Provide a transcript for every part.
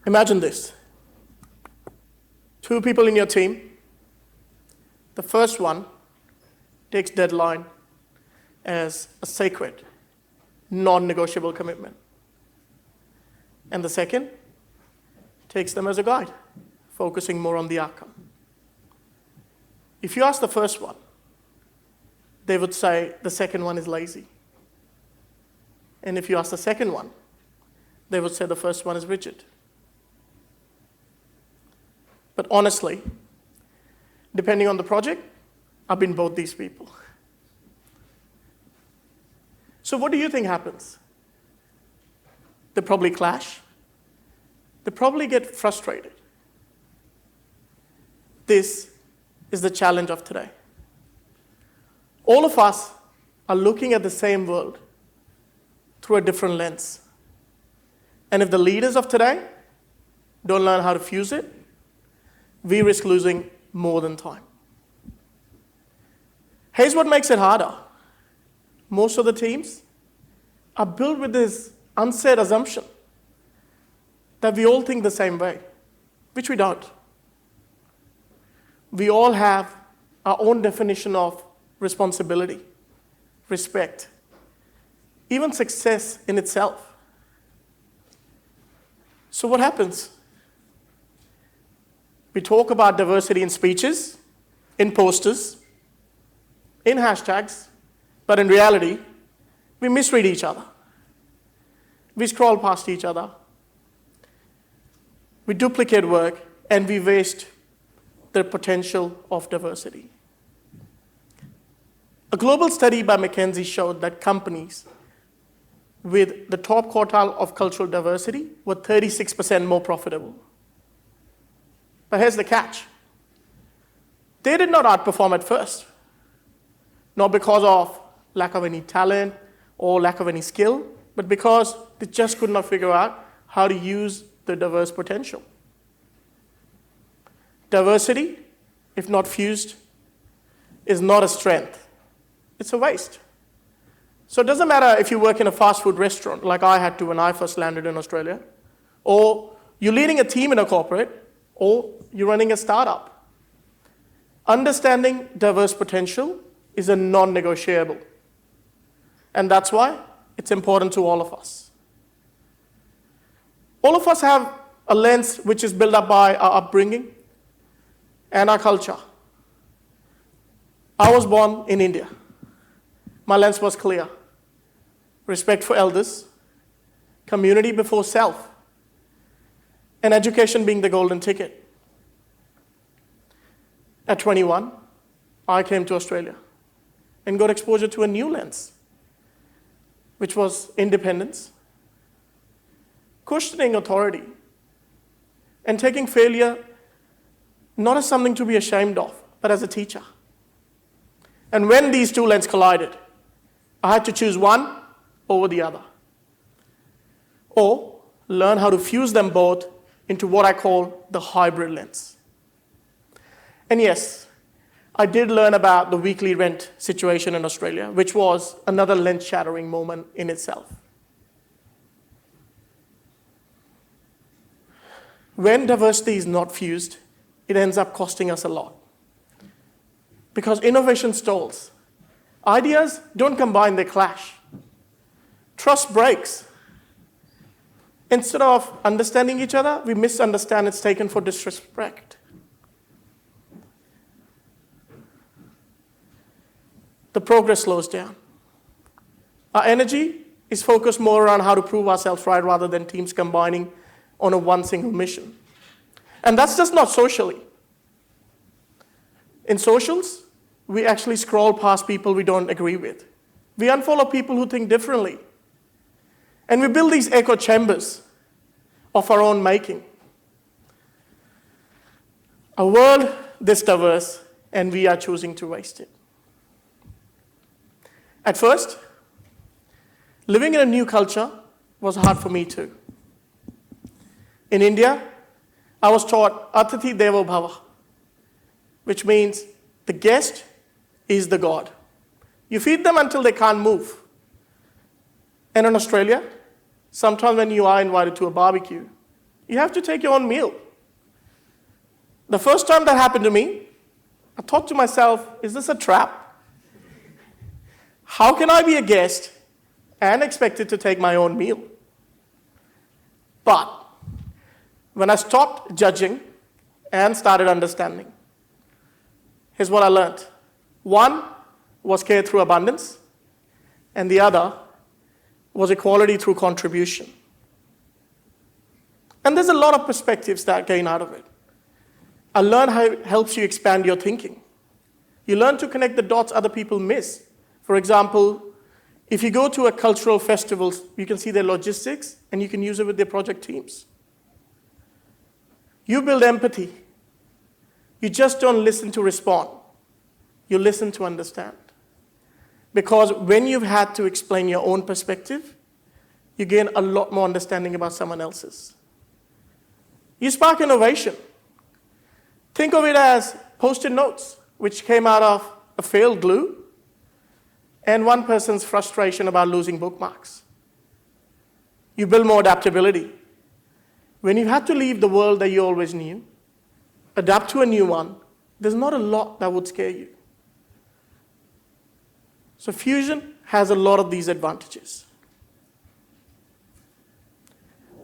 Imagine this. 2 people in your team. The first one takes deadline as a sacred, non-negotiable commitment. And the second takes them as a guide, focusing more on the outcome. If you ask the first one, they would say the second one is lazy. And if you ask the second one, they would say the first one is rigid. But honestly, depending on the project, I've been both these people. So what do you think happens? They probably clash. They probably get frustrated. This is the challenge of today. All of us are looking at the same world through a different lens. And if the leaders of today don't learn how to fuse it, we risk losing more than time. Here's what makes it harder. Most of the teams are built with this unsaid assumption that we all think the same way, which we don't. We all have our own definition of responsibility, respect, even success in itself. So what happens? We talk about diversity in speeches, in posters, in hashtags, but in reality, we misread each other. We scroll past each other. We duplicate work, and we waste the potential of diversity. A global study by McKinsey showed that companies with the top quartile of cultural diversity were 36% more profitable. But here's the catch. They did not outperform at first, not because of lack of any talent or lack of any skill, but because they just could not figure out how to use the diverse potential. Diversity, if not fused, is not a strength. It's a waste. So it doesn't matter if you work in a fast food restaurant, like I had to when I first landed in Australia, or you're leading a team in a corporate, or you're running a startup. Understanding diverse potential is a non-negotiable. And that's why it's important to all of us. All of us have a lens which is built up by our upbringing and our culture. I was born in India. My lens was clear. Respect for elders, community before self, and education being the golden ticket. At 21, I came to Australia and got exposure to a new lens, which was independence, questioning authority, and taking failure not as something to be ashamed of, but as a teacher. And when these two lenses collided, I had to choose one over the other, or learn how to fuse them both into what I call the hybrid lens. And yes, I did learn about the weekly rent situation in Australia, which was another lens-shattering moment in itself. When diversity is not fused, it ends up costing us a lot. Because innovation stalls. Ideas don't combine, they clash. Trust breaks. Instead of understanding each other, we misunderstand, it's taken for disrespect. The progress slows down. Our energy is focused more around how to prove ourselves right rather than teams combining on a one single mission. And that's just not socially. In socials, we actually scroll past people we don't agree with. We unfollow people who think differently. And we build these echo chambers of our own making. A world this diverse, and we are choosing to waste it. At first, living in a new culture was hard for me too. In India, I was taught Atithi Devo Bhava, which means the guest is the God. You feed them until they can't move. And in Australia, sometimes when you are invited to a barbecue, you have to take your own meal. The first time that happened to me, I thought to myself, is this a trap? How can I be a guest and expected to take my own meal? But when I stopped judging and started understanding, here's what I learned. One was care through abundance, and the other was equality through contribution. And there's a lot of perspectives that gain out of it. I learned how it helps you expand your thinking. You learn to connect the dots other people miss. For example, if you go to a cultural festival, you can see their logistics, and you can use it with their project teams. You build empathy. You just don't listen to respond. You listen to understand. Because when you've had to explain your own perspective, you gain a lot more understanding about someone else's. You spark innovation. Think of it as Post-it notes, which came out of a failed glue and one person's frustration about losing bookmarks. You build more adaptability. When you had to leave the world that you always knew, adapt to a new one, there's not a lot that would scare you. So fusion has a lot of these advantages.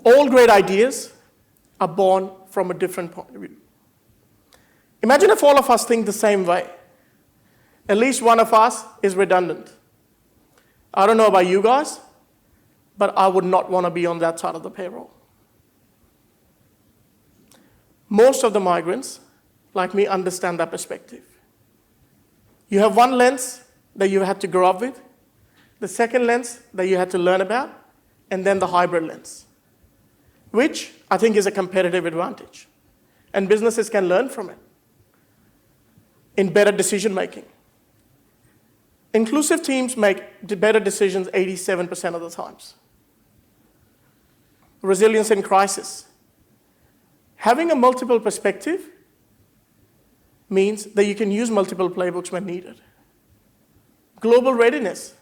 All great ideas are born from a different point of view. Imagine if all of us think the same way. At least one of us is redundant. I don't know about you guys, but I would not want to be on that side of the payroll. Most of the migrants, like me, understand that perspective. You have one lens that you had to grow up with, the second lens that you had to learn about, and then the hybrid lens, which I think is a competitive advantage. And businesses can learn from it in better decision making. Inclusive teams make better decisions 87% of the times. Resilience in crisis. Having a multiple perspective means that you can use multiple playbooks when needed. Global readiness.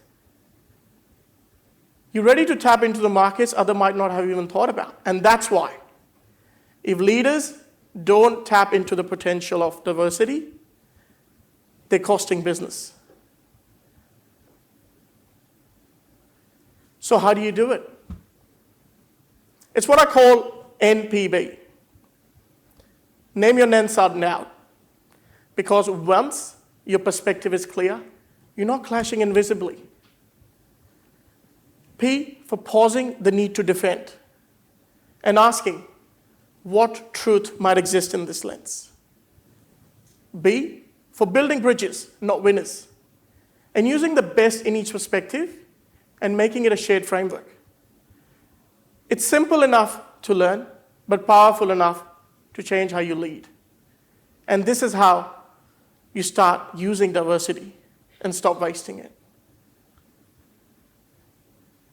You're ready to tap into the markets others might not have even thought about. And that's why. If leaders don't tap into the potential of diversity, they're costing business. So how do you do it? It's what I call NPB. Name your nens out and out. Because once your perspective is clear, you're not clashing invisibly. P, for pausing the need to defend and asking what truth might exist in this lens. B, for building bridges, not winners, and using the best in each perspective and making it a shared framework. It's simple enough to learn, but powerful enough to change how you lead. And this is how you start using diversity and stop wasting it.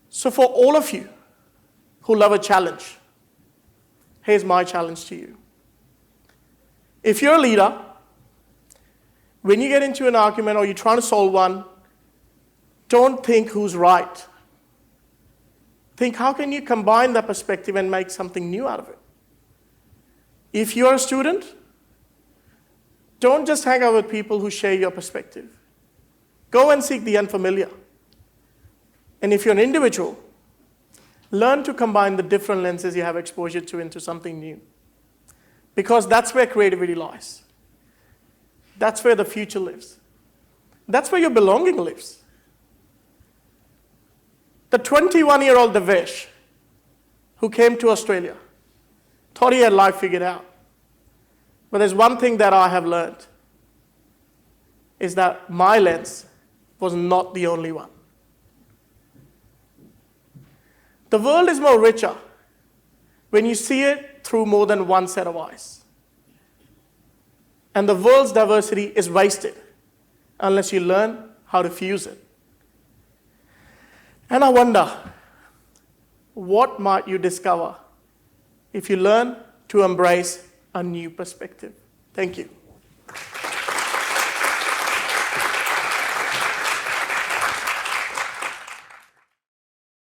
So for all of you who love a challenge, here's my challenge to you. If you're a leader, when you get into an argument or you're trying to solve one, don't think who's right. Think how can you combine that perspective and make something new out of it. If you're a student, don't just hang out with people who share your perspective. Go and seek the unfamiliar. And if you're an individual, learn to combine the different lenses you have exposure to into something new. Because that's where creativity lies. That's where the future lives. That's where your belonging lives. The 21-year-old Divesh, who came to Australia, thought he had life figured out. But there's one thing that I have learned, is that my lens was not the only one. The world is more richer when you see it through more than one set of eyes. And the world's diversity is wasted unless you learn how to fuse it. And I wonder, what might you discover if you learn to embrace a new perspective? Thank you.